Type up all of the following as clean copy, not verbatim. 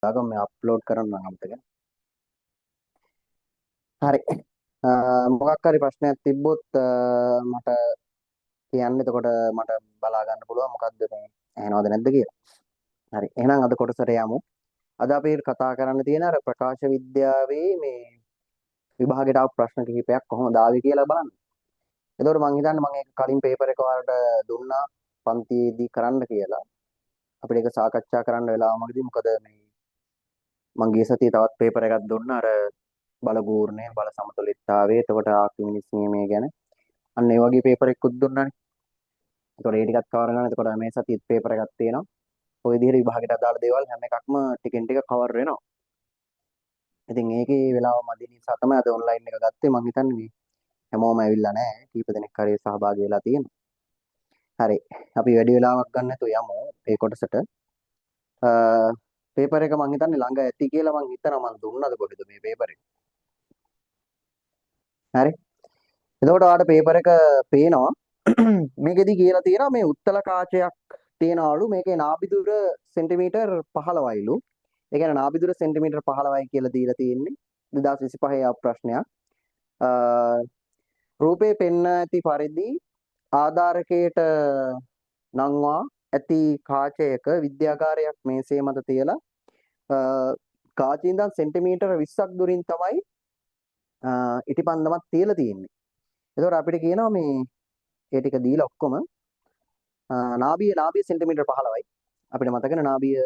දාගම මේ අප්ලෝඩ් කරන්න අමතක. හරි. මොකක් හරි ප්‍රශ්නයක් තිබ්බොත් මට කියන්න. එතකොට මට බලා ගන්න පුළුවන් මොකද්ද මේ ඇහෙනවද නැද්ද කියලා. හරි. එහෙනම් අද කොටසට යමු. අද අපි කතා කරන්න තියෙන අර ප්‍රකාශ විද්‍යාවේ මේ විභාගයට ආපු ප්‍රශ්න කිහිපයක් කොහොමද ආවේ කියලා බලන්න. එතකොට මම හිතන්නේ මම ඒක කලින් පේපර් එක ඔයාලට දුන්නා පන්තියේදී කරන්න කියලා. අපිට ඒක සාකච්ඡා කරන්න වෙලාවමදී මොකද මේ මම ගිය සතියේ තවත් පේපර් එකක් දුන්නා අර බලපූර්ණය බල සමතුලිතතාවය එතකොට ආකිමිනිස් නියමය ගැන අන්න ඒ වගේ පේපර් එකකුත් දුන්නානේ. එතකොට ඒ ටිකත් කවර් කරනවා. එතකොට මේ සතියේත් පේපර් එකක් තියෙනවා. ওই විදිහට විභාගයට අදාළ දේවල් හැම එකක්ම ටිකෙන් ටික කවර් වෙනවා. ඉතින් ඒකේ වෙලාව මදි නිසා තමයි අද ඔන්ලයින් එක ගත්තේ. මම හිතන්නේ මේ හැමෝම ඇවිල්ලා නැහැ. කීප දෙනෙක් හරි සහභාගී වෙලා තියෙනවා. හරි. අපි වැඩි වෙලාවක් ගන්න නැතුව යමු මේ කොටසට. පේපර් එක මම හිතන්නේ ළඟ ඇති කියලා මම හිතනවා. මම දුන්නද කොහෙද මේ පේපර් එක. හරි. එතකොට ඔයාලට පේපර් එක පේනවා. මේකෙදි කියලා තියෙනවා මේ උත්තල කාචයක් තියනවලු. මේකේ නාභිදුර සෙන්ටිමීටර් 15යිලු. ඒ කියන්නේ නාභිදුර සෙන්ටිමීටර් 15යි කියලා දීලා තියෙන්නේ 2025 ආ ප්‍රශ්නයක්. රූපේ පෙන්න ඇති පරිදි ආධාරකයට නංවා ඇති කාචයක විද්‍යාකාරයක් මේසේ මත තියලා කාචේ ඉඳන් සෙන්ටිමීටර් 20ක් දුරින් තමයි ඉටිපන්දමක් තියලා තියෙන්නේ. එතකොට අපිට කියනවා මේ ඒ ටික දීලා ඔක්කොම නාභිය සෙන්ටිමීටර් 15යි. අපිට මතකනේ නාභිය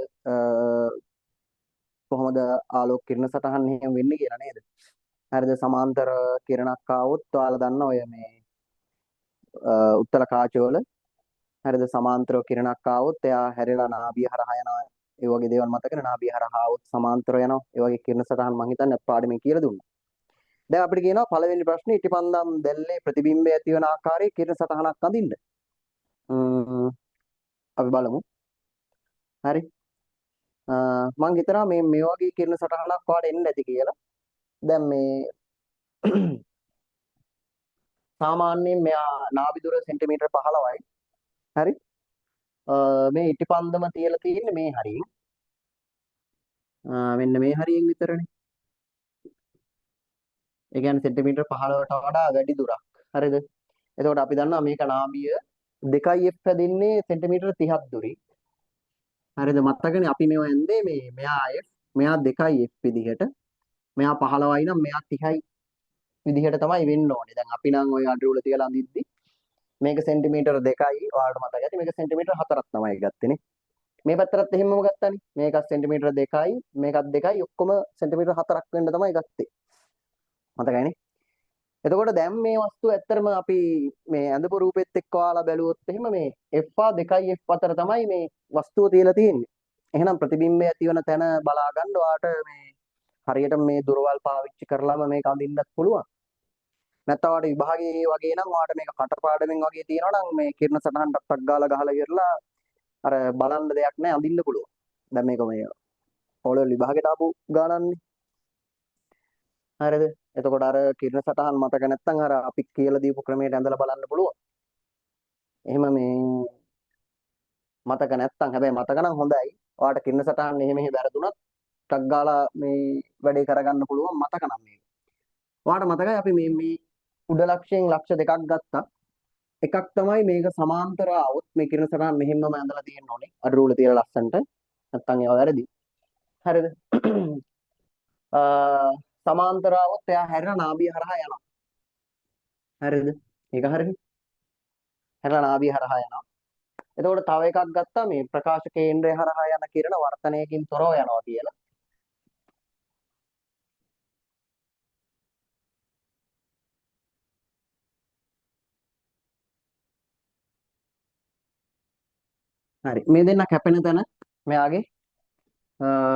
කොහොමද ආලෝක කිරණ සටහන් එහෙම වෙන්නේ කියලා නේද? හරිද? සමාන්තර කිරණක් ආවොත් ඔයාලා දන්න ඔය මේ උත්තර කාචවල හරිද සමාන්තරව කිරණක් ආවොත් එයා හැරිලා නාභිය හරහා යනවා. ඒ වගේ දේවල් මතකනේ නාභිය හරහා ආවොත් සමාන්තරව යනවා. ඒ වගේ කිරණ සටහන් මම හිතන්නේ පාඩමේ කියලා දුන්නා. දැන් අපිට කියනවා පළවෙනි ප්‍රශ්නේ ඉටිපන්දම් දැල්ලේ ප්‍රතිබිම්බය ඇති වෙන ආකාරයේ කිරණ සටහනක් අඳින්න. අපි බලමු. හරි. මම හිතනවා මේ වගේ කිරණ සටහනක් ඔයාලට එන්න ඇති කියලා. දැන් මේ සාමාන්‍යයෙන් මෙයා නාභිදුර සෙන්ටිමීටර් 15යි. හරි. මේ ඉටිපන්දම තියලා තියෙන්නේ මේ හරියෙන්. මෙන්න මේ හරියෙන් විතරනේ. ඒ කියන්නේ සෙන්ටිමීටර් 15ට වඩා වැඩි දුරක්. හරිද? එතකොට අපි දන්නවා මේක නාභිය 2f හැදින්නේ සෙන්ටිමීටර් 30ක් දුරින්. හරිද? මතකනේ අපි මේව ඇන්දේ මේ මෙයා f මෙයා 2f විදිහට. මෙයා 15යි නම් මෙයා 30යි විදිහට තමයි වෙන්න ඕනේ. දැන් අපි නම් ওই අඩුවල තියලා අඳිද්දි මේක සෙන්ටිමීටර් 2යි ඔයාලට මතක ඇති. මේක සෙන්ටිමීටර් 4ක් තමයි ගත්තේනේ. මේ පැත්තටත් එහෙමම ගත්තානේ. මේකත් සෙන්ටිමීටර් 2යි මේකත් 2යි ඔක්කොම සෙන්ටිමීටර් 4ක් වෙන්න තමයි ගත්තේ. මතකයිනේ. එතකොට දැන් මේ වස්තුව ඇත්තටම අපි මේ ඇඳපු රූපෙත් එක්ක ඔයාලා බැලුවොත් එහෙම මේ f 2යි f අතර තමයි මේ වස්තුව තියලා තියෙන්නේ. එහෙනම් ප්‍රතිබිම්බය ඇතිවන තැන බලා ගන්න ඔයාලට මේ හරියට මේ දුරවල් පාවිච්චි කරලාම මේක අඳින්නත් පුළුවන්. නැත්නම් ඔයාලට විභාගයේ වගේ නම් ඔයාලට මේක කටපාඩමෙන් වගේ තියෙනවා නම් මේ කිරණ සටහන් ටක් ගාලා ගහලා ඉවරලා අර බලන්න දෙයක් නැහැ අඳින්න පුළුවන්. දැන් මේක මේ පොළොල් විභාගයට ආපු ගානන්නේ. හරිද? එතකොට අර කිරණ සටහන් මතක නැත්නම් අර අපි කියලා දීපු ක්‍රමයට ඇඳලා බලන්න පුළුවන්. එහෙම මේ මතක නැත්නම් හැබැයි මතක නම් හොඳයි. ඔයාලට කිරණ සටහන් එහෙම වැරදුනත් ටක් ගාලා මේ වැඩේ කරගන්න පුළුවන් මතක නම් මේක. ඔයාලට මතකයි අපි මේ උඩ ලක්ෂයෙන් ලක්ෂ දෙකක් ගත්තා. එකක් තමයි මේක සමාන්තර આવොත් මේ කිරණ සටහන් මෙහෙමම ඇඳලා තියෙන්න ඕනේ. අර රූල තියලා ලස්සන්ට. නැත්නම් ඒවා වැරදි. හරිද? සමාන්තර આવොත් එයා හැරෙන නාභිය හරහා යනවා. හරිද? ඒක හරිනේ. හැරෙන නාභිය හරහා යනවා. එතකොට තව එකක් ගත්තා මේ ප්‍රකාශ කේන්ද්‍රය හරහා යන කිරණ වර්තනයකින් තොරව යනවා කියලා. හරි. මේ දෙන්න කැපෙන තැන මෙයාගේ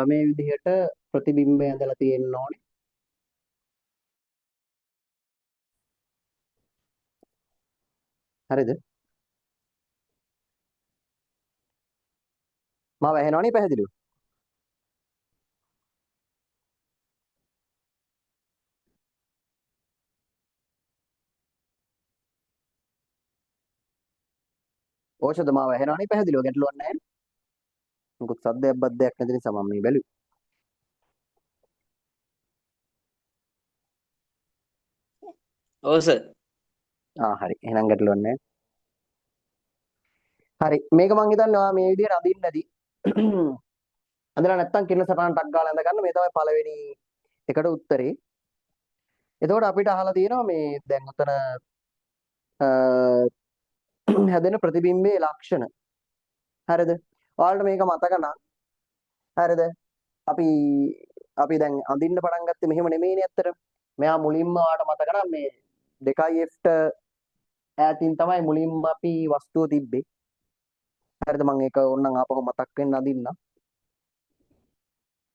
මේ විදිහට ප්‍රතිබිම්බය ඇඳලා තියෙන්න ඕනේ. හරිද? මම ඇහෙනවනේ පැහැදිලිව. ඕෂධ මාව ඇහෙනවනේ පැහැදිලිව ගැටලුවක් නැහැ. මොකද සද්දයක් බද්දයක් නැති නිසා මම මේ බැලුවේ. ඔව් සර්. හරි. එහෙනම් ගැටලුවක් නැහැ. හරි. මේක මං හිතන්නේ ඔයා මේ විදිහට අඳින්න ඇති. අඳලා නැත්තම් කිරණ සටහන ටක් ගාලා ඇඳ ගන්න. මේ තමයි පළවෙනි එකට උත්තරේ. එතකොට අපිට අහලා තියෙනවා මේ දැන් උතන හැදෙන ප්‍රතිබිම්බයේ ලක්ෂණ. හරිද? ඔයාලට මේක මතක නම් හරිද? අපි අපි දැන් අඳින්න පටන් ගත්තේ මෙහෙම නෙමෙයිනේ ඇත්තට. මෙයා මුලින්ම ඔයාලට මතක නම් මේ 2F ඈතින් තමයි මුලින්ම අපි වස්තුව තිබ්බේ. හරිද? මම ඒක ඕනනම් ආපහු මතක් වෙන්න අදින්න.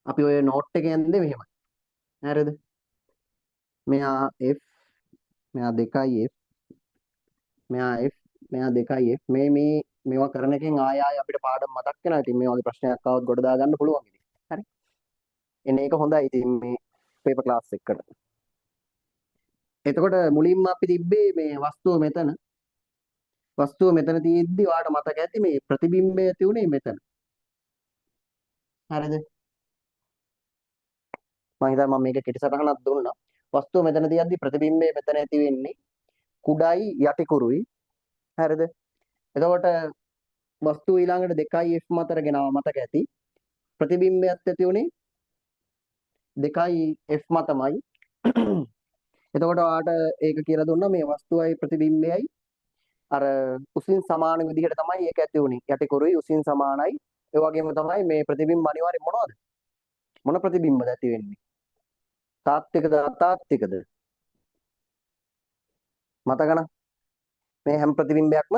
අපි ඔය නෝට් එකේ යන්නේ මෙහෙමයි. හරිද? මෙයා F, මෙයා 2F, මෙයා F, මෙයා 2F. මේ මේවා කරන එකෙන් ආය ආය අපිට පාඩම් මතක් වෙනවා. ඉතින් මේ වගේ ප්‍රශ්නයක් ආවොත් ගොඩ දා ගන්න පුළුවන් ඉතින්. හරි. එන්නේ ඒක හොඳයි ඉතින් මේ පේපර් ක්ලාස් එකකට. එතකොට මුලින්ම අපි තිබ්බේ මේ වස්තුව මෙතන. වස්තුව මෙතන තියෙද්දි ඔයාලට මතක ඇති මේ ප්‍රතිබිම්බය තියුනේ මෙතන. හරිද? මම හිතනවා මම මේක කෙටි සටහනක් දුන්නා. වස්තුව මෙතන තියද්දි ප්‍රතිබිම්බය මෙතන ඇති වෙන්නේ කුඩායි යටිකුරුයි. හරිද? එතකොට වස්තුව ඊළඟට 2F මතර ගෙනාව මතක ඇති. ප්‍රතිබිම්බයත් ඇති උනේ 2F මතමයි. එතකොට ඔයාලට ඒක කියලා දුන්නා මේ වස්තුවයි ප්‍රතිබිම්බයයි අර උසින් සමාන විදිහට තමයි ඒක ඇති උනේ. යටිකුරුයි උසින් සමානයි. ඒ වගේම තමයි මේ ප්‍රතිබිම්බ අනිවාර්යෙන් මොනවද? මොන ප්‍රතිබිම්බද ඇති වෙන්නේ? තාත්විකද අතාත්විකද? මතකන මේ හැම ප්‍රතිබිම්බයක්ම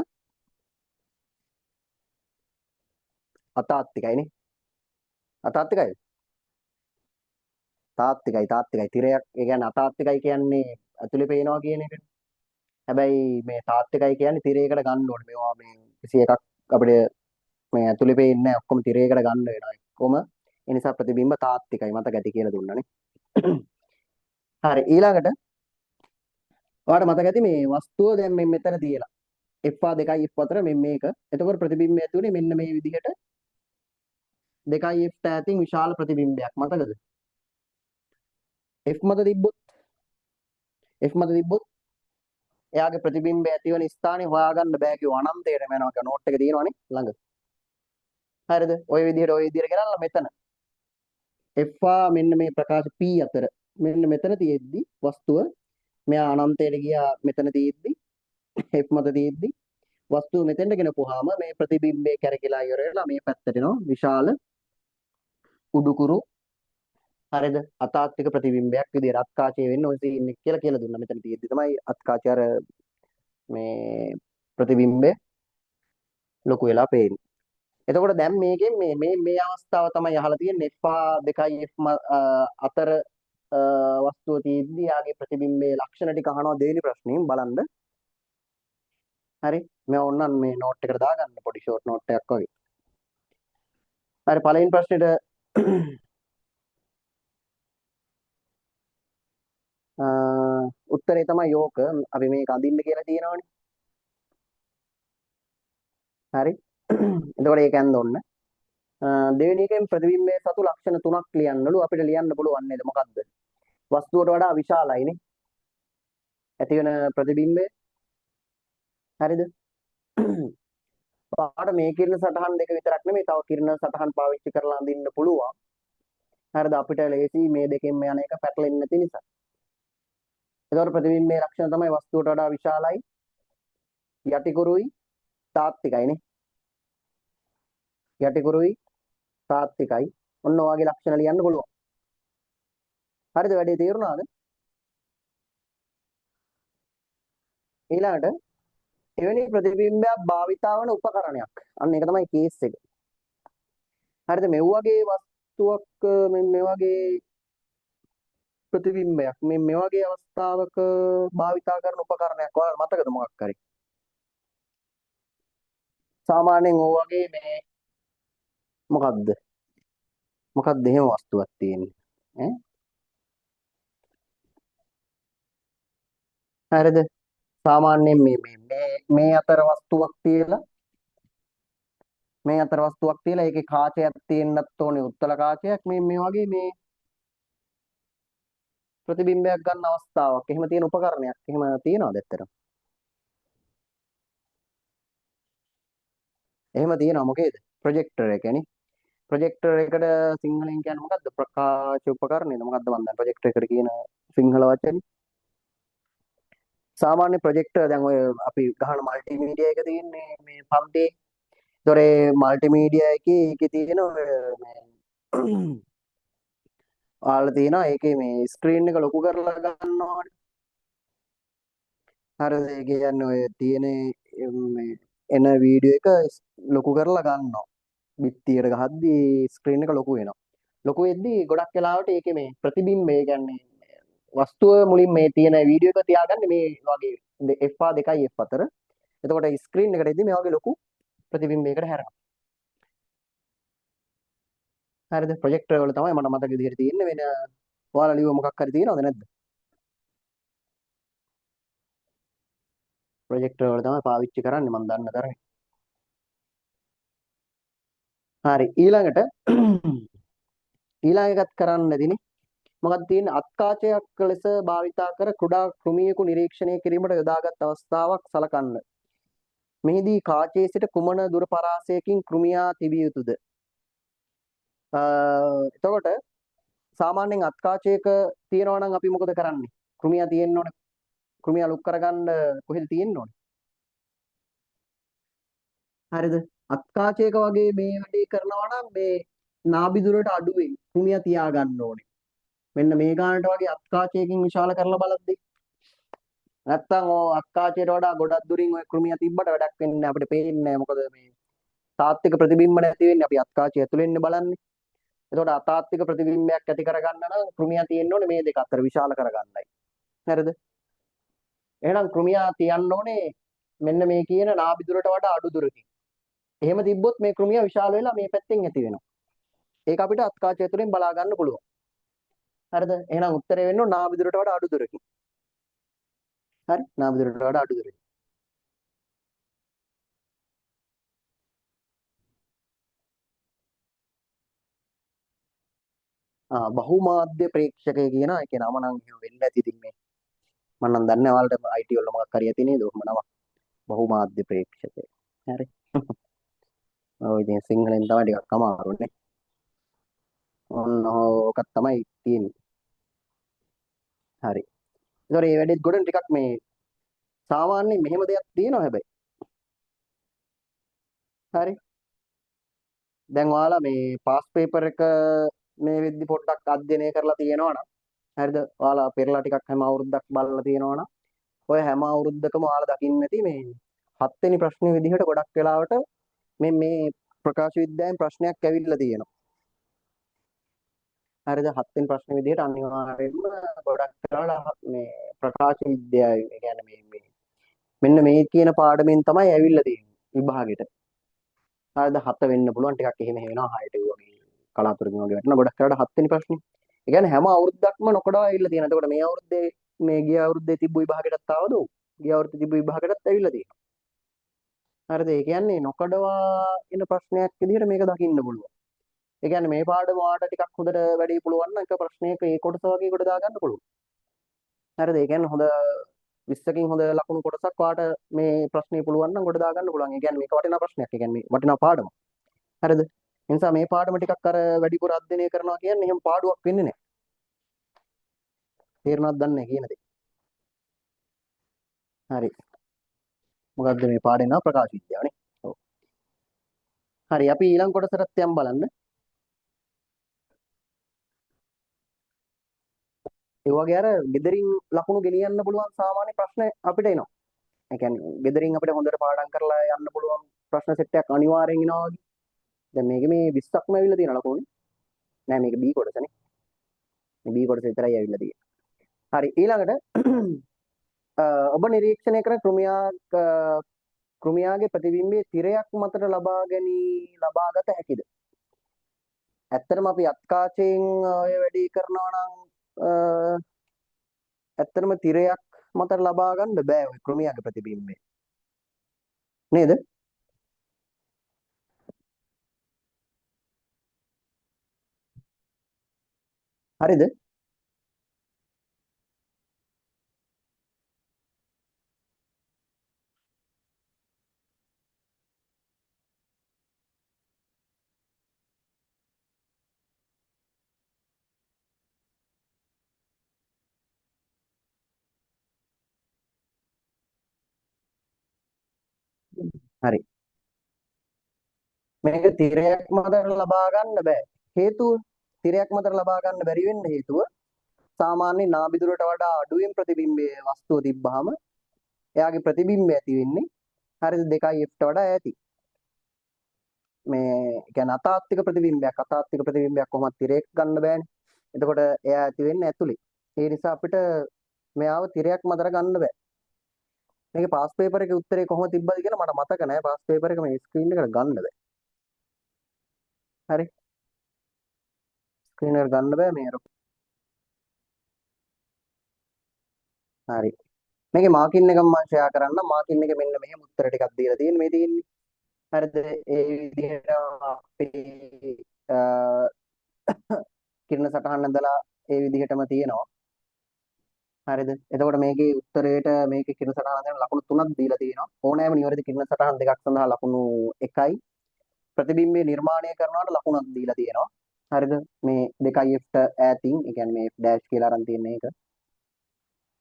අතාත්විකයිනේ. අතාත්විකයි. තාත්විකයි. තිරයක් ඒ කියන්නේ අතාත්විකයි කියන්නේ ඇතුලේ පේනවා කියන එක. හැබැයි මේ තාත්විකයි කියන්නේ තිරයකට ගන්න ඕනේ. මේවා මේ කිසි එකක් අපිට මේ ඇතුලේ පේන්නේ නැහැ. ඔක්කොම තිරයකට ගන්න වෙනවා. ඔක්කොම ඒ නිසා ප්‍රතිබිම්බ තාත්විකයි. මතක ඇති කියලා දුන්නානේ. හරි ඊළඟට ඔයාලට මතක ඇති මේ වස්තුව දැන් මේ මෙතන තියලා F 2F අතර මේක. එතකොට ප්‍රතිබිම්බය ඇති උනේ මෙන්න මේ විදිහට 2F ඈතින් විශාල ප්‍රතිබිම්බයක්. මතකද? F මත තිබ්බොත් එයාගේ ප්‍රතිබිම්බය ඇති වෙන ස්ථානේ හොයාගන්න බෑ කිව්ව අනන්තයටම යනවා කියලා නෝට් එකේ තියෙනවනේ ළඟ. හරිද? ওই විදිහට කරලා මෙතන F මෙන්න මේ ප්‍රකාශ P අතර මෙන්න මෙතන තියෙද්දි වස්තුව මෙයා අනන්තයට ගියා මෙතන තියෙද්දි F මත තියෙද්දි වස්තුව මෙතෙන්ට ගෙනපුවාම මේ ප්‍රතිබිම්බේ කැරකිලා ඉවර වෙලා මේ පැත්තට එනවා විශාල උඩුකුරු හරිද අතාත්වික ප්‍රතිබිම්බයක් විදියට අත්කාචය වෙන්න ඔය සීන් එක කියලා දුන්නා මෙතන තියෙද්දි තමයි අත්කාචය අර මේ ප්‍රතිබිම්බය ලොකු වෙලා පේන්නේ. එතකොට දැන් මේකෙන් මේ අවස්ථාව තමයි අහලා තියෙන්නේ F2F අතර වස්තුව තියෙද්දි යාගේ ප්‍රතිබිම්බයේ ලක්ෂණ ටික අහනවා දෙවෙනි ප්‍රශ්نين බලන්න. හරි මම ඕනනම් මේ නෝට් එකට දාගන්න පොඩි ෂෝට් නෝට් එකක් වගේ. හරි පළවෙනි ප්‍රශ්නෙට උත්තරේ තමයි යෝක. අපි මේක අඳින්න කියලා තියෙනවනේ. හරි. එතකොට ඒක ඇඳ ඔන්න. දෙවෙනි එකෙන් ප්‍රතිබිම්බයේ සතු ලක්ෂණ තුනක් ලියන්නලු අපිට ලියන්න පුළුවන් නේද මොකද්ද? වස්තුවට වඩා විශාලයිනේ. ඇති වෙන ප්‍රතිබිම්බය. හරිද? ඔයාලට මේ කිරණ සටහන් දෙක විතරක් නෙමෙයි තව කිරණ සටහන් පාවිච්චි කරලා අඳින්න පුළුවන්. හරිද? අපිට ලේසි මේ දෙකෙන්ම යන එක පැටලෙන්නේ නැති නිසා. එතකොට ප්‍රතිබිම්බයේ ලක්ෂණ තමයි වස්තුවට වඩා විශාලයි, යටිකුරුයි, තාත්විකයිනේ. යටිකුරුයි, තාත්විකයි. ඔන්න ඔයගේ ලක්ෂණ ලියන්න පුළුවන්. හරිද? වැඩේ තේරුණාද? ඊළඟට එවැනි ප්‍රතිබිම්බයක් භාවිතා වන උපකරණයක්. අන්න ඒක තමයි කේස් එක. හරිද? මේ වගේ වස්තුවක් මේ වගේ ප්‍රතිබිම්බයක් මේ වගේ අවස්ථාවක භාවිතා කරන උපකරණයක් ඔයාලට මතකද මොකක් හරි? සාමාන්‍යයෙන් ඕ වගේ මේ මොකද්ද? මොකක්ද එහෙම වස්තුවක් තියෙන්නේ? හරිද? සාමාන්‍යයෙන් මේ අතර වස්තුවක් තියලා ඒකේ කාචයක් තියෙන්නත් ඕනේ උත්තල කාචයක් මේ වගේ ප්‍රතිබිම්බයක් ගන්න අවස්ථාවක්. එහෙම තියෙන උපකරණයක්. එහෙම තියනවද ඇත්තටම? එහෙම තියෙනවා මොකේද? ප්‍රොජෙක්ටර් එකනේ. ප්‍රොජෙක්ටර් එකට සිංහලෙන් කියන්නේ මොකද්ද? ප්‍රකාශ උපකරණයද? මොකද්ද මන් දන්නේ ප්‍රොජෙක්ටර් එකට කියන සිංහල වචනේ. සාමාන්‍ය ප්‍රොජෙක්ටර් දැන් ඔය අපි ගහන මල්ටිමීඩියා එක තියෙන්නේ මේ පන්තියේ. ඒතොර ඒ මල්ටිමීඩියා එකේ ඒකේ තියෙන ඔය මේ ඔයාලා තියෙනවා ඒකේ මේ ස්ක්‍රීන් එක ලොකු කරලා ගන්නවානේ. හරිද? ඒ කියන්නේ ඔය තියෙන මේ එන වීඩියෝ එක ලොකු කරලා ගන්නවා. බිත්තියට ගහද්දී ස්ක්‍රීන් එක ලොකු වෙනවා. ලොකු වෙද්දී ගොඩක් වෙලාවට ඒකේ මේ ප්‍රතිබිම්බය කියන්නේ වස්තුව මුලින් මේ තියෙන වීඩියෝ එක තියාගන්නේ මේ වගේ F2 F අතර. එතකොට ස්ක්‍රීන් එකට එද්දී මේ වගේ ලොකු ප්‍රතිබිම්බයකට හැරෙනවා. හරිද? ප්‍රොජෙක්ටර් වල තමයි මට මතක විදිහට තියෙන්නේ වෙන ඔයාලා ලියුව මොකක් හරි තියෙනවද නැද්ද? ප්‍රොජෙක්ටර් වල තමයි පාවිච්චි කරන්නේ මම දන්න තරමේ. හරි ඊළඟට ඊළඟ එකත් කරන්න දෙන්නේ මොකක්ද තියෙන්නේ අත්කාචයක් ලෙස භාවිතා කර කුඩා කෘමියෙකු නිරීක්ෂණය කිරීමට යොදාගත් අවස්ථාවක් සලකන්න. මෙහිදී කාචයේ සිට කුමන දුර පරාසයකින් කෘමියා තිබිය යුතුද? එතකොට සාමාන්‍යයෙන් අත්කාචයක තියෙනවා නම් අපි මොකද කරන්නේ? කෘමියා තියෙන්න ඕනේ. කෘමියා ලොක් කරගන්න කොහෙද තියෙන්න ඕනේ? හරිද? අත්කාචයක වගේ මේ වැඩේ කරනවා නම් මේ නාභි දුරට අඩුවෙන් කෘමියා තියා ගන්න ඕනේ. මෙන්න මේ ගානට වගේ අත්කාචයකින් විශාල කරලා බලද්දී නැත්තම් ඔය අත්කාචයට වඩා ගොඩක් දුරින් ඔය කෘමියා තිබ්බට වැඩක් වෙන්නේ නැහැ අපිට පේන්නේ නැහැ මොකද මේ තාත්වික ප්‍රතිබිම්බ නැති වෙන්නේ අපි අත්කාචය ඇතුළෙන්නේ බලන්නේ. එතකොට අතාත්වික ප්‍රතිබිම්බයක් ඇති කරගන්න නම් කෘමියා තියෙන්න ඕනේ මේ දෙක අතර විශාල කරගන්නයි. හරිද? එහෙනම් කෘමියා තියන්න ඕනේ මෙන්න මේ කියන නාභි දුරට වඩා අඩු දුරකින්. එහෙම තිබ්බොත් මේ කෘමියා විශාල වෙලා මේ පැත්තෙන් ඇති වෙනවා. ඒක අපිට අත්කාචය ඇතුළෙන් බලා ගන්න පුළුවන්. හරිද? එහෙනම් උත්තරේ වෙන්නේ නාභි දුරට වඩා අඩු දුරකින්. හරි? නාභි දුරට වඩා අඩු දුරකින්. බහුමාධ්‍ය ප්‍රේක්ෂකය කියන එකේ නම නම් එහෙම වෙන්න ඇති ඉතින් මේ මම නම් දන්නේ ඔයාලට IT වල මොකක් හරි ඇති නේද ඔහොම නමක් බහුමාධ්‍ය ප්‍රේක්ෂකය හරි ඔය ඉතින් සිංහලෙන් තමයි ටිකක් අමාරුනේ ඔන්න ඕකත් තමයි තියෙන්නේ හරි ඒතකොට මේ වැඩේත් ගොඩන ටිකක් මේ සාමාන්‍යයෙන් මෙහෙම දෙයක් තියෙනවා හැබැයි හරි දැන් ඔයාලා මේ පාස් පේපර් එක මේ වෙද්දි පොඩ්ඩක් අධ්‍යයනය කරලා තියෙනවා නම් හරිද ඔයාලා පෙරලා ටිකක් හැම අවුරුද්දක් බලලා තියෙනවා නම් ඔය හැම අවුරුද්දකම ඔයාලා දකින්න ඇති මේ 7 වෙනි ප්‍රශ්නේ විදිහට ගොඩක් වෙලාවට මේ ප්‍රකාශ විද්‍යාවෙන් ප්‍රශ්නයක් ඇවිල්ලා තියෙනවා. හරිද? 7 වෙනි ප්‍රශ්නේ විදිහට අනිවාර්යයෙන්ම ගොඩක් වෙලාවට මේ ප්‍රකාශ විද්‍යාව කියන්නේ මේ මෙන්න මේ කියන පාඩමෙන් තමයි ඇවිල්ලා තියෙන්නේ විභාගෙට. හරිද? 7 වෙන්න පුළුවන් ටිකක් එහෙම වෙනවා 6ට වගේ කලාතුරකින් වගේ වැටෙනවා. ගොඩක් වෙලාවට 7 වෙනි ප්‍රශ්නේ. ඒ කියන්නේ හැම අවුරුද්දක්ම නොකඩවා ඇවිල්ලා තියෙනවා. එතකොට මේ අවුරුද්දේ මේ ගිය අවුරුද්දේ තිබ්බ විභාගෙටත් ආවද? ගිය අවුරුද්දේ තිබ්බ විභාගෙටත් ඇවිල්ලා තියෙනවා. හරිද? ඒ කියන්නේ නොකඩවා එන ප්‍රශ්නයක් විදිහට මේක දකින්න පුළුවන්. ඒ කියන්නේ මේ පාඩම ඔයාලට ටිකක් හොඳට වැඩි පුළුවන් නම් එක ප්‍රශ්නයක ඒ කොටස වගේ කොට දාගන්න පුළුවන්. හරිද? ඒ කියන්නේ හොඳ 20කින් හොඳ ලකුණු කොටසක් ඔයාලට මේ ප්‍රශ්නේ පුළුවන් නම් කොට දාගන්න පුළුවන්. ඒ කියන්නේ මේක වටිනා ප්‍රශ්නයක්. ඒ කියන්නේ වටිනා පාඩමක්. හරිද? ඒ නිසා මේ පාඩම ටිකක් අර වැඩිපුර අධ්‍යයනය කරනවා කියන්නේ එහෙම පාඩුවක් වෙන්නේ නැහැ. තේරුණාද දන්නේ නැහැ කියන දේ. හරි. මොකද්ද මේ පාඩේ නම ප්‍රකාශ විද්‍යාවනේ. ඔව්. හරි අපි ඊළඟ කොටසට යම් බලන්න. ඒ වගේ අර gederin ලකුණු ගෙනියන්න පුළුවන් සාමාන්‍ය ප්‍රශ්න අපිට එනවා. ඒ කියන්නේ gederin අපිට හොඳට පාඩම් කරලා යන්න පුළුවන් ප්‍රශ්න සෙට් එකක් අනිවාර්යෙන් එනවා වගේ. දැන් මේකේ මේ 20ක්ම ඇවිල්ලා තියෙන ලකුණුනේ. නෑ මේක B කොටසනේ. මේ B කොටස විතරයි ඇවිල්ලා තියෙන්නේ. හරි ඊළඟට ඔබ නිරීක්ෂණය කරන කෘමියාගේ ප්‍රතිබිම්බයේ තිරයක් මතට ලබාගත හැකිද? ඇත්තටම අපි අත්කාචයෙන් ඔය වැඩේ කරනවා නම් ඇත්තටම තිරයක් මතට ලබා ගන්න බෑ ඔය කෘමියාගේ ප්‍රතිබිම්බය. නේද? හරිද? හරි. මේක තිරයක් මත ලබා ගන්න බෑ. හේතුව තිරයක් මත ලබා ගන්න බැරි වෙන්න හේතුව සාමාන්‍ය නාභිදුරට වඩා අඩුවෙන් ප්‍රතිබිම්බයේ වස්තුව තිබ්බහම එයාගේ ප්‍රතිබිම්බය ඇති වෙන්නේ හරිද 2F වඩා ඈති. මේ කියන්නේ අතාත්වික ප්‍රතිබිම්බයක් කොහොමද තිරයක් ගන්න බෑනේ. එතකොට එයා ඇති වෙන්නේ ඇතුලේ. ඒ නිසා අපිට මෙයාව තිරයක් මතට ගන්න බෑ. මේකේ පාස් පේපර් එකේ උත්තරේ කොහොමද තිබ්බද කියලා මට මතක නෑ. පාස් පේපර් එක මේ ස්ක්‍රීන් එකට ගන්න බෑ. හරි. ස්ක්‍රීන් එකට ගන්න බෑ මේ හරි. මේකේ මාකින් එක මම ෂෙයා කරන්න. මාකින් එක මෙන්න මෙහෙම උත්තර ටිකක් දීලා තියෙන්නේ මේ තියෙන්නේ. හරිද? ඒ විදිහට අපි අ, කිරණ සටහන් ඇඳලා ඒ විදිහටම තියෙනවා. හරිද? එතකොට මේකේ උත්තරේට මේකේ කිරණ සටහන ඇඳලා ලකුණු තුනක් දීලා තියෙනවා. ඕනෑම නිවැරදි කිරණ සටහන් දෙකක් සඳහා ලකුණු 1යි. ප්‍රතිබිම්බය නිර්මාණය කරනවට ලකුණක් දීලා තියෙනවා. හරිද? මේ 2F ඈතින්, ඒ කියන්නේ මේ F ඩෑෂ් කියලා අරන් තියෙන එක.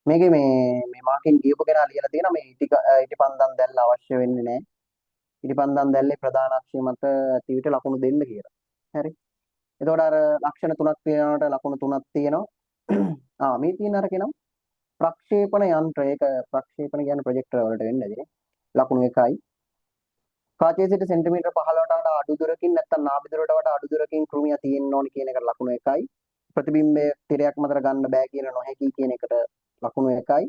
මේකේ මේ මාකින් කියපු කෙනා ලියලා තියෙනවා මේ ඉටිපන්දම් දැල්ල අවශ්‍ය වෙන්නේ නැහැ. ඉටිපන්දම් දැල්ලේ ප්‍රධාන අක්ෂය මත ඇති විට ලකුණු දෙන්න කියලා. හරි. එතකොට අර ලක්ෂණ තුනක් තියෙනවට ලකුණු තුනක් තියෙනවා. මේ තියෙන අර කියනවා ප්‍රක්ෂේපණ යන්ත්‍රය. ඒක ප්‍රක්ෂේපණ කියන්නේ ප්‍රොජෙක්ටර් වලට වෙන්නේ නැදිනේ. ලකුණු 1යි. කාචේ සිට සෙන්ටිමීටර් 15ට වඩා අඩු දුරකින් නැත්නම් නාභි දුරට වඩා අඩු දුරකින් කෘමිය තියෙන්න ඕනි කියන එකට ලකුණු 1යි. ප්‍රතිබිම්බය තිරයක් මතට ගන්න බෑ කියන නොහැකි කියන එකට ලකුණු 1යි.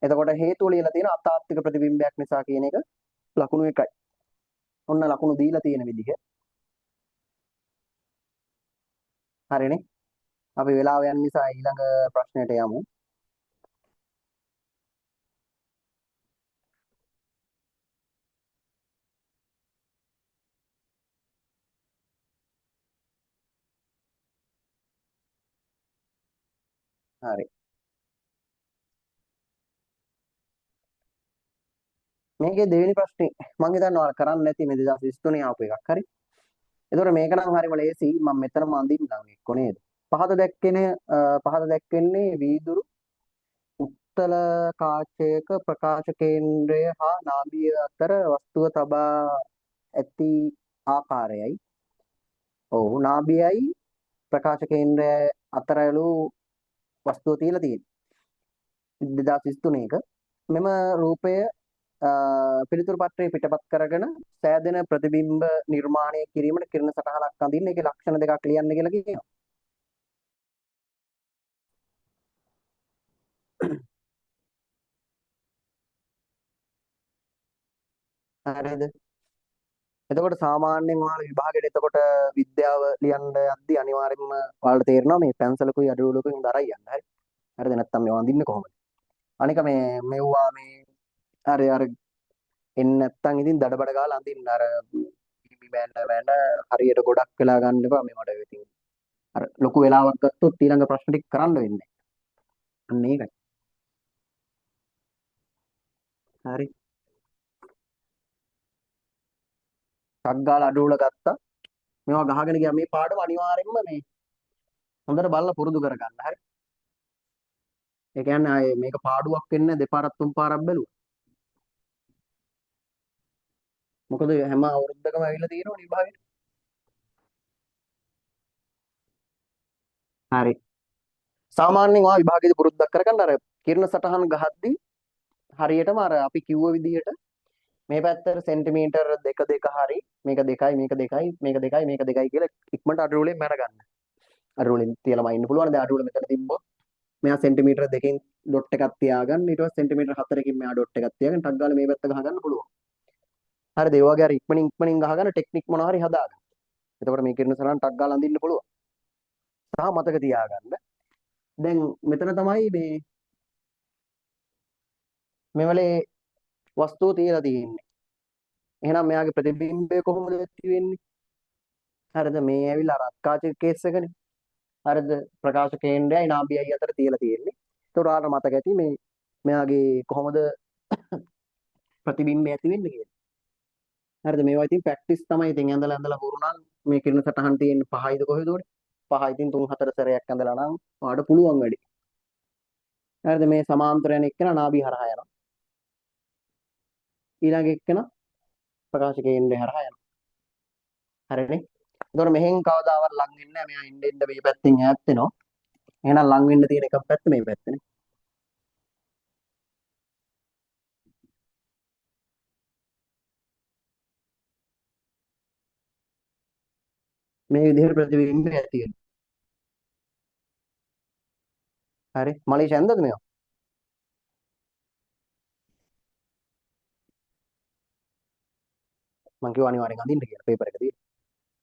එතකොට හේතුව ලියලා තියෙන අතාත්වික ප්‍රතිබිම්බයක් නිසා කියන එක ලකුණු 1යි. ඔන්න ලකුණු දීලා තියෙන විදිහ. හරිනේ. අපි වෙලාව යන නිසා ඊළඟ ප්‍රශ්නයට යමු. හරි. මේකේ දෙවෙනි ප්‍රශ්නේ මම හිතනවා කරන්න නැති මේ 2023 ආපු එකක්. හරි. ඒතකොට මේක නම් හරිම ලේසි. මම මෙතනම අඳින්නම් එක්ක නේද? පහත දැක්වෙන්නේ වීදුරු උත්තල කාචයක ප්‍රකාශ කේන්ද්‍රය හා නාභිය අතර වස්තුව තබා ඇති ආකාරයයි. ඔව් නාභියයි ප්‍රකාශ කේන්ද්‍රය අතරලු වස්තුව තියලා තියෙන්නේ 2023 එක. මෙම රූපය පිළිතුරු පත්‍රයේ පිටපත් කරගෙන සෑදෙන ප්‍රතිබිම්බ නිර්මාණය කිරීමට කිරණ සටහනක් අඳින්න ඒකේ ලක්ෂණ දෙකක් ලියන්න කියලා කියනවා. හරිද? එතකොට සාමාන්‍යයෙන් ඔයාලා විභාගෙට එතකොට විද්‍යාව ලියන්න යද්දි අනිවාර්යයෙන්ම ඔයාලට තේරෙනවා මේ පැන්සලකුයි අඩුවලකුයි දරයි යන්න. හරි. හරිද? නැත්තම් මේවා අඳින්නේ කොහොමද? අනික මේ මෙව්වා මේ අර එන්නේ නැත්තම් ඉතින් දඩබඩ ගාලා අඳින්න අර බිබි බෑන්ඩ හරියට ගොඩක් වෙලා ගන්න එපා මේවට ඉතින්. අර ලොකු වෙලාවක් ගත්තොත් ඊළඟ ප්‍රශ්න ටික කරන්න වෙන්නේ. අන්න ඒකයි. හරි. ටක් ගාලා අඩුවල ගත්තා. මේවා ගහගෙන ගියා. මේ පාඩම අනිවාර්යයෙන්ම මේ හොඳට බලලා පුරුදු කරගන්න. හරි. ඒ කියන්නේ ආයේ මේක පාඩුවක් වෙන්නේ දෙපාරක් තුන් පාරක් බැලුවා. මොකද හැම අවුරුද්දකම ඇවිල්ලා තියෙනවනේ විභාගෙට. හරි. සාමාන්‍යයෙන් ඔයා විභාගෙදී පුරුද්දක් කරගන්න අර කිරණ සටහන් ගහද්දී හරියටම අර අපි කිව්ව විදිහට මේ පැත්තට සෙන්ටිමීටර් 2 2 හරි මේක 2යි මේක 2යි මේක 2යි මේක 2යි කියලා ඉක්මනට අඩුවලින් මැර ගන්න. අඩුවලින් තියලාම ඉන්න පුළුවන්. දැන් අඩුවල මෙතන තිබ්බොත් මෙයා සෙන්ටිමීටර් 2කින් ඩොට් එකක් තියාගන්න ඊට පස්සේ සෙන්ටිමීටර් 4කින් මෙයා ඩොට් එකක් තියාගෙන ටක් ගාලා මේ පැත්ත ගහගන්න පුළුවන්. හරිද? ඒ වගේ අර ඉක්මනින් ගහගන්න ටෙක්නික් මොනවා හරි හදාගන්න. එතකොට මේ කිරණ සටහන් ටක් ගාලා අඳින්න පුළුවන්. සහ මතක තියාගන්න. දැන් මෙතන තමයි මෙවලේ වස්තුව තියලා තියෙන්නේ. එහෙනම් මෙයාගේ ප්‍රතිබිම්බය කොහොමද ඇති වෙන්නේ? හරිද? මේ ඇවිල්ලා අර අත්කාච කේස් එකනේ. හරිද? ප්‍රකාශ කේන්ද්‍රයයි නාභියයි අතර තියලා තියෙන්නේ. ඒකට ඔයාලට මතක ඇති මේ මෙයාගේ කොහොමද ප්‍රතිබිම්බය ඇති වෙන්නේ කියලා. හරිද? මේවා ඉතින් ප්‍රැක්ටිස් තමයි. ඉතින් ඇඳලා හුරු නම් මේ කිරණ සටහන් තියෙන්නේ 5යිද කොහෙද උඩ? 5 ඉතින් 3 4 සැරයක් ඇඳලා නම් ඔයාලට පුළුවන් වැඩි. හරිද? මේ සමාන්තර යන එක්කන නාභිය හරහා යනවා. ඊළඟ එක්කෙනා ප්‍රකාශ කේන්ද්‍රය හරහා යනවා. හරිනේ. එතකොට මෙහෙන් කවදාවත් ලඟ වෙන්නේ නැහැ. මෙයා ඉන්න ඉන්න මේ පැත්තෙන් ඈත් වෙනවා. එහෙනම් ලඟ වෙන්න තියෙන එකම පැත්ත මේ පැත්තනේ. මේ විදිහට ප්‍රතිබිම්බය ඇති වෙනවා. හරි. මලීෂ ඇන්දද මේවා? මං කිව්වා අනිවාර්යෙන් අඳින්න කියලා පේපර් එක තියෙන.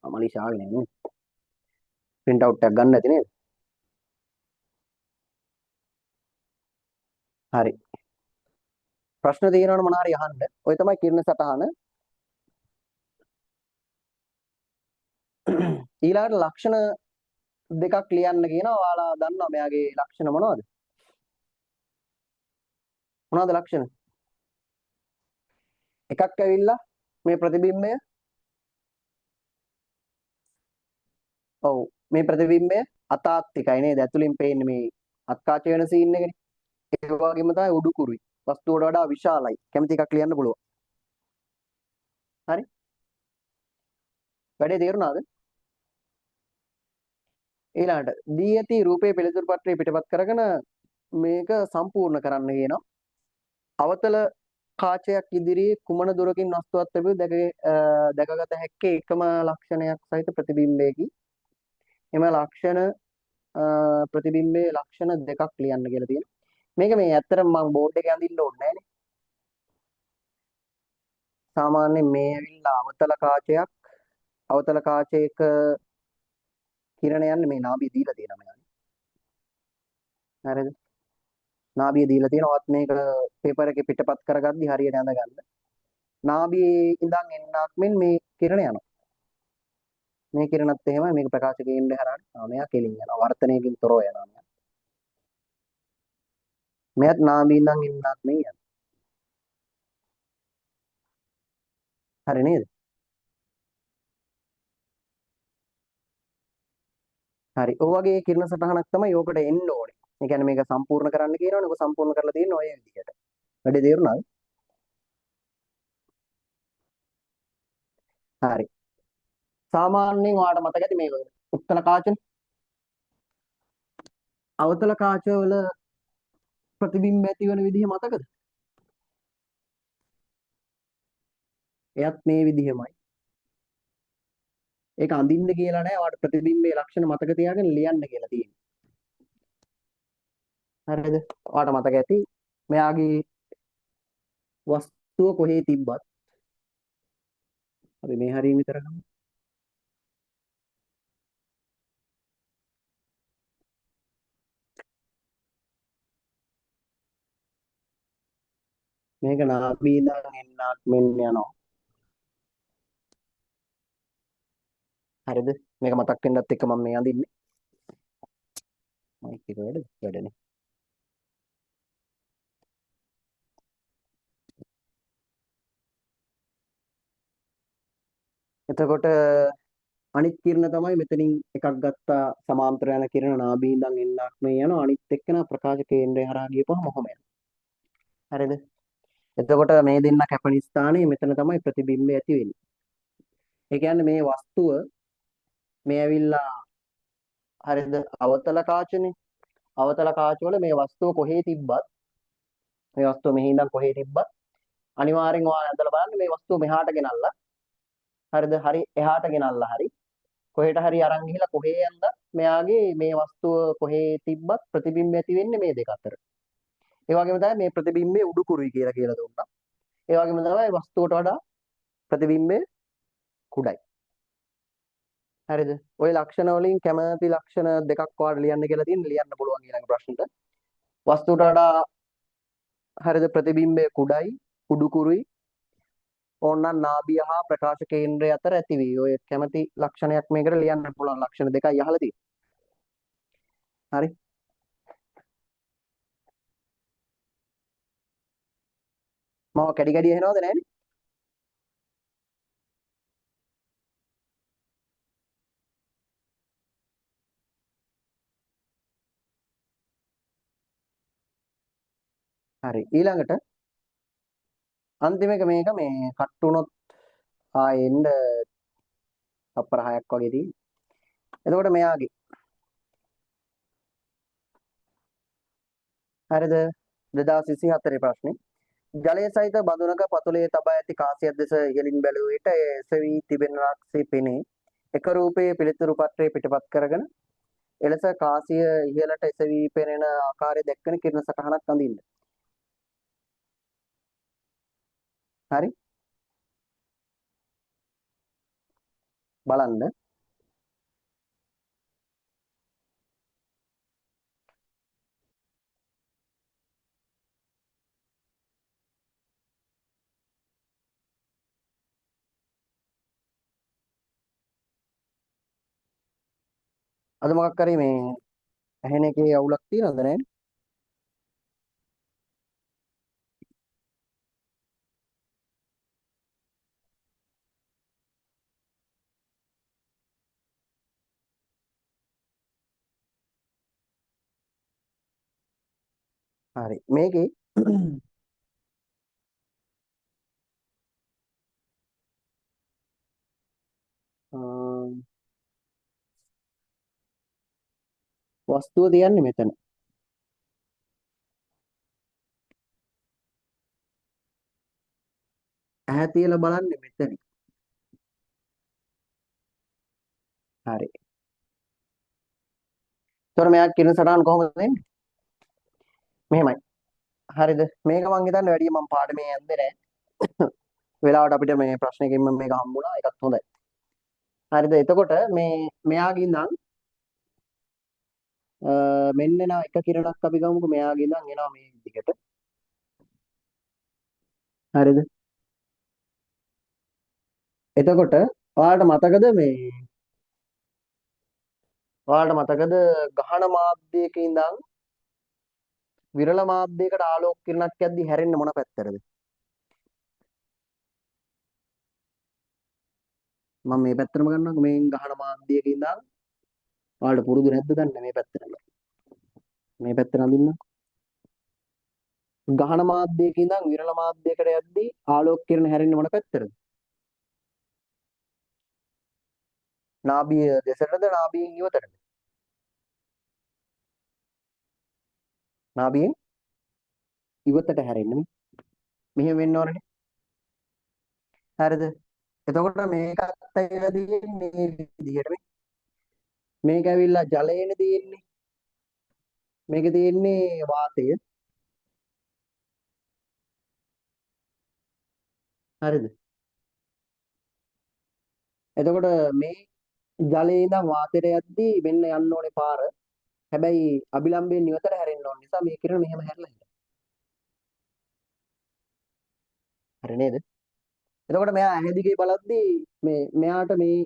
මලීෂ ආවේ නෑ නේ. print out එකක් ගන්න නැති නේද? හරි. ප්‍රශ්න තියෙනවනම් මොනවා හරි අහන්න. ඔය තමයි කිරණ සටහන. ඊළඟට ලක්ෂණ දෙකක් ලියන්න කියනවා. ඔයාලා දන්නවා මෙයාගේ ලක්ෂණ මොනවද? මොනවද ලක්ෂණ? එකක් ඇවිල්ලා මේ ප්‍රතිබිම්බය. ඔව්. මේ ප්‍රතිබිම්බය අතාත්තිකයි නේද? ඇතුලින් පේන්නේ මේ අත්කාච වෙන සීන් එකනේ. ඒ වගේම තමයි උඩුකුරුයි. වස්තුවට වඩා විශාලයි. කැමති එකක් ලියන්න පුළුවන්. හරි. වැඩේ තේරුණාද? ඊළඟට දී ඇති රූපේ පිළිතුරු පත්‍රය පිටපත් කරගෙන මේක සම්පූර්ණ කරන්න කියනවා. අවතල කාචයක් ඉදිරියේ කුමන දුරකින් වස්තුවක් තිබෙද දැකගත හැක්කේ එකම ලක්ෂණයක් සහිත ප්‍රතිබිම්බයකි. එම ලක්ෂණ ප්‍රතිබිම්බයේ ලක්ෂණ දෙකක් ලියන්න කියලා තියෙනවා. මේක මේ ඇත්තටම මම බෝඩ් එකේ අඳින්න ඕනේ නැහැ නේ. සාමාන්‍යයෙන් මේ ඇවිල්ලා අවතල කාචයක කිරණ යන්නේ මේ නාභිය දීලා තියෙනවා මෙයානේ. හරිද? නාභිය දීලා තියෙනවත් මේක පේපර් එකේ පිටපත් කරගද්දි හරියට ඇඳගන්න. නාභියේ ඉඳන් එන්නක් මෙන් මේ කිරණ යනවා. මේ කිරණත් එහෙමයි මේක ප්‍රකාශ කේන්ද්‍රය හරහා මෙයා කෙලින් යනවා. වර්තනයකින් තොරව යනවා මෙයා. මෙයාත් නාභිය ඉඳන් එන්නක් මේ යනවා. හරි නේද? හරි. ඔය වගේ කිරණ සටහනක් තමයි ඕකට එන්න ඕනේ. ඒ කියන්නේ මේක සම්පූර්ණ කරන්න කියනවනේ. ඔක සම්පූර්ණ කරලා තියෙන්නේ ඔය විදිහට. වැඩි තේරුණාද? හරි. සාමාන්‍යයෙන් ඔයාලට මතක ඇති මේ උත්තර කාචන අවතල කාචවල ප්‍රතිබිම්බ ඇති වෙන විදිහ මතකද? එයත් මේ විදිහමයි. ඒක අඳින්න කියලා නෑ. ඔයාලට ප්‍රතිබිම්බයේ ලක්ෂණ මතක තියාගෙන ලියන්න කියලා තියෙනවා. හරිද? ඔයාලට මතක ඇති මෙයාගේ වස්තුව කොහේ තිබ්බත් අපි මේ හරිය විතර ගමු. මේක නාභිය ඉඳන් එන්නක් මෙන්න යනවා. හරිද? මේක මතක් වෙන්නත් එක්ක මම මේ අඳින්නේ. මයික් එක වැඩනේ. එතකොට අනිත් කිරණ තමයි මෙතනින් එකක් ගත්තා සමාන්තර යන කිරණ නාභිය ඉඳන් එන්නක් මේ යනවා. අනිත් එක්කන ප්‍රකාශ කේන්ද්‍රය හරහා ගියපුවම මොහොම යනවා. හරිද? එතකොට මේ දෙන්න කැපෙන ස්ථානයේ මෙතන තමයි ප්‍රතිබිම්බය ඇති වෙන්නේ. ඒ කියන්නේ මේ වස්තුව මේ ඇවිල්ලා හරිද අවතල කාචනේ. අවතල කාච වල මේ වස්තුව කොහේ තිබ්බත් මේ වස්තුව මෙහි ඉඳන් කොහේ තිබ්බත් අනිවාර්යෙන් ඔයාලා ඇඳලා බලන්න මේ වස්තුව මෙහාට ගෙනල්ලා හරිද හරි එහාට ගෙනල්ලා හරි කොහෙට හරි අරන් ගිහිලා කොහේ යන්ද මෙයාගේ මේ වස්තුව කොහේ තිබ්බත් ප්‍රතිබිම්බය ඇති වෙන්නේ මේ දෙක අතර. ඒ වගේම තමයි මේ ප්‍රතිබිම්බයේ උඩුකුරුයි කියලා දුන්නා. ඒ වගේම තමයි වස්තුවට වඩා ප්‍රතිබිම්බය කුඩයි. හරිද? ওই ලක්ෂණ වලින් කැමති ලක්ෂණ දෙකක් ඔයාලට ලියන්න කියලා තියෙන ලියන්න පුළුවන් ඊළඟ ප්‍රශ්නෙට. වස්තුවට වඩා හරිද ප්‍රතිබිම්බය කුඩයි උඩුකුරුයි ඕනනම් නාභිය හා ප්‍රකාශ කේන්ද්‍රය අතර ඇති වී ඔය කැමති ලක්ෂණයක් මේකට ලියන්න පුළුවන් ලක්ෂණ දෙකයි අහලා තියෙන්නේ. හරි. මම කැඩි කැඩි එනවද නැහැනේ? හරි. ඊළඟට අන්තිම එක මේක මේ කට් වුණොත් ආයෙ එන්න තප්පර 6ක් වගේ තියෙන්නේ. එතකොට මෙයාගේ හරිද 2024 ප්‍රශ්නේ. ජලය සහිත බඳුනක පතුලේ තබා ඇති කාසියක් දෙස ඉහළින් බැලුව විට එය එසවි තිබෙනාක්සේ පෙනේ. එක රූපයේ පිළිතුරු පත්‍රය පිටපත් කරගෙන එලෙස කාසිය ඉහළට එසවි පෙනෙන ආකාරය දැක්වෙන කිරණ සටහනක් අඳින්න. හරි බලන්න. අද මොකක් කරේ මේ ඇහෙන එකේ අවුලක් තියනවද නැහැ? හරි මේකේ වස්තුව තියන්නේ මෙතන. ඇහැ තියලා බලන්නේ මෙතන. හරි. ඒතර මෙයා කිරණ සටහන කොහොමද දෙන්නේ? මෙහෙමයි. හරිද? මේක මං හිතන්නේ වැඩි මං පාඩමේ යන්නේ නැහැ. වෙලාවට අපිට මේ ප්‍රශ්නකින්ම මේක හම්බුණා. ඒකත් හොඳයි. හරිද? එතකොට මේ මෙයාගේ ඉඳන් මෙන්න එන එක කිරණක් අපි ගමුකෝ මෙයාගේ ඉඳන් එනවා මේ විදිහට. හරිද? එතකොට ඔයාලට මතකද ඔයාලට මතකද ගහන මාධ්‍යයක ඉඳන් විරල මාධ්‍යයකට ආලෝක කිරණක් යද්දි හැරෙන්නේ මොන පැත්තටද? මම මේ පැත්තටම ගන්නවා. මේ ගහන මාධ්‍යයක ඉඳන් ඔයාලට පුරුදු නැද්ද දන්නේ මේ පැත්තට. මේ පැත්තට අඳින්න. ගහන මාධ්‍යයක ඉඳන් විරල මාධ්‍යයකට යද්දී ආලෝක කිරණ හැරෙන්නේ මොන පැත්තටද? නාභිය දෙසටද නාභියෙන් ඉවතටද? නාභියෙන් ඉවතට හැරෙන්නේ. මෙහෙම වෙන්න ඕනේ. හරිද? එතකොට මේකත් ඇවිල්ලා තියෙන්නේ මේ විදිහට මේ. මේක ඇවිල්ලා ජලයේනේ තියෙන්නේ. මේකේ තියෙන්නේ වාතය. හරිද? එතකොට මේ ජලයේ ඉඳන් වාතයට යද්දී මෙන්න යන්න ඕනේ පාර. හැබැයි අභිලම්බයෙන් ඉවතට හැරෙන්න ඕන නිසා මේ කිරණ මෙහෙම හැරලා ඉන්නවා. හරි නේද? එතකොට මෙයා ඇහැ දිගේ බලද්දී මෙයාට මේ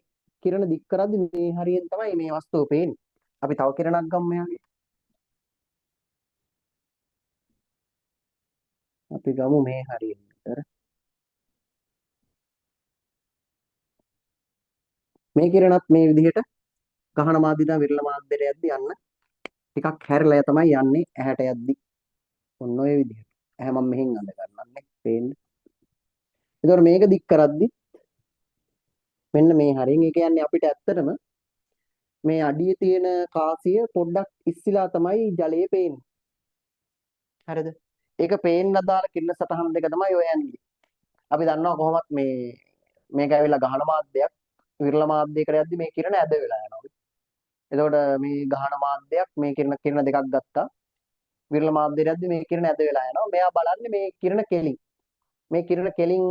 කිරණ දික් කරද්දී මේ හරියෙන් තමයි මේ වස්තුව පේන්නේ. අපි තව කිරණක් ගමු මෙයාගේ. අපි ගමු මේ හරියෙන්. මේ කිරණත් මේ විදිහට ගහන මාධ්‍යයෙන් විරල මාධ්‍යයට යද්දී යන්න ටිකක් හැරිලා තමයි යන්නේ ඇහැට යද්දී. ඔන්න ඔය විදිහට. ඇහැ මම මෙහෙන් අඳ ගන්නන්නේ. පේන්නේ. ඒතකොට මේක දික් කරද්දී මෙන්න මේ හරියෙන් ඒ කියන්නේ අපිට ඇත්තටම මේ අඩියේ තියෙන කාසිය පොඩ්ඩක් ඉස්සිලා තමයි ජලයේ පේන්නේ. හරිද? ඒක පේන්න අදාළ කිරණ සටහන් දෙක තමයි ඔය යන්නේ. අපි දන්නවා කොහොමත් මේක ඇවිල්ලා ගහන මාධ්‍යයක් විරල මාධ්‍යයකට යද්දි මේ කිරණ ඇද වෙලා යනවා. එතකොට මේ ගහන මාධ්‍යයක් මේ කිරණ දෙකක් ගත්තා. විරල මාධ්‍යයට යද්දි මේ කිරණ ඇද වෙලා යනවා. මෙයා බලන්නේ මේ කිරණ කෙලින්. මේ කිරණ කෙලින්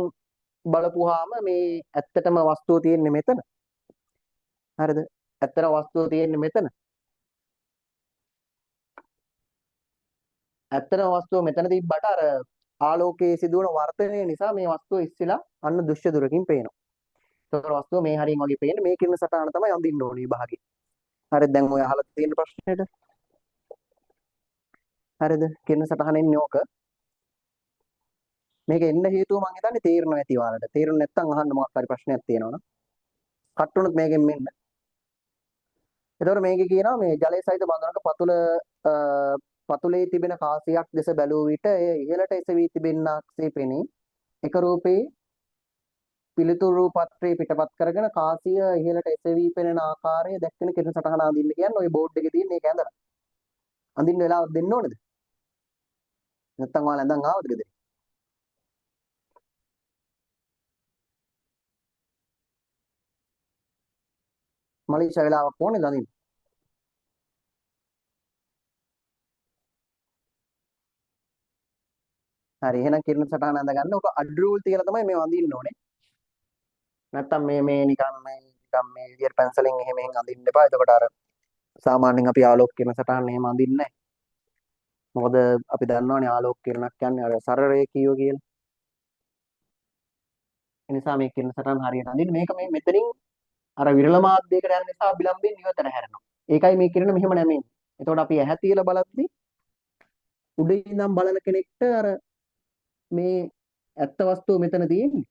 බලපුවාම මේ ඇත්තටම වස්තුව තියෙන්නේ මෙතන. හරිද? ඇත්තට වස්තුව තියෙන්නේ මෙතන. ඇත්තටම වස්තුව මෙතන තිබ්බට අර ආලෝකයේ සිදුවන වර්ධනය නිසා මේ වස්තුව ඉස්සිලා අන්න දෘශ්‍ය දුරකින් පේනවා. ඒතකොට වස්තුව මේ හරියෙන් වගේ පේන්නේ මේ කිරණ සටහන තමයි අඳින්න ඕනේ විභාගේ. හරිද? දැන් ඔය අහලා තියෙන ප්‍රශ්නෙට. හරිද? කිරණ සටහන එන්නේ ඕක. මේක එන්න හේතුව මම හිතන්නේ තේරෙනවා ඇති ඔයාලට. තේරුනේ නැත්නම් අහන්න මොකක් හරි ප්‍රශ්නයක් තියෙනවනම්. කට්ටුනොත් මේකෙන් මෙන්න. එතකොට මේකේ කියනවා මේ ජලය සහිත බඳුනක පතුලේ තිබෙන කාසියක් දෙස බැලුව විට එය ඉහළට එසවි තිබෙනාක්සේ පෙනේ. එක රූපේ පිළිතුරු පත්‍රයේ පිටපත් කරගෙන කාසිය ඉහළට එසවි පෙනෙන ආකාරය දැක්වෙන කිරණ සටහන අඳින්න කියන්නේ ওই බෝඩ් එකේ තියෙන මේක ඇඳලා. අඳින්න වෙලාවක් දෙන්න ඕනේද? නැත්තම් ඔයාලා ඇඳන් ආවද ගෙදර? මලීෂා වෙලාවක් ඕනේද අඳින්න? හරි එහෙනම් කිරණ සටහන අඳ ගන්න. ඔක අඩ් රූල් තියලා තමයි මේ අඳින්න ඕනේ. නැත්තම් මේ නිකන් මේ විදියට පැන්සලෙන් එහෙම එහෙම අඳින්න එපා. එතකොට අර සාමාන්‍යයෙන් අපි ආලෝක කිරණ සටහන් එහෙම අඳින්නේ නැහැ. මොකද අපි දන්නවනේ ආලෝක කිරණක් කියන්නේ අර සරල රේඛීය කියලා. ඒ නිසා මේ කිරණ සටහන් හරියට අඳින්න. මේක මේ මෙතනින් අර විරල මාධ්‍යයකට යන නිසා අභිලම්බයෙන් ඉවතට හැරෙනවා. ඒකයි මේ කිරණ මෙහෙම නැමෙන්නේ. එතකොට අපි ඇහැ තියලා බලද්දි උඩින් ඉඳන් බලන කෙනෙක්ට අර මේ ඇත්ත වස්තුව මෙතන තියෙන්නේ.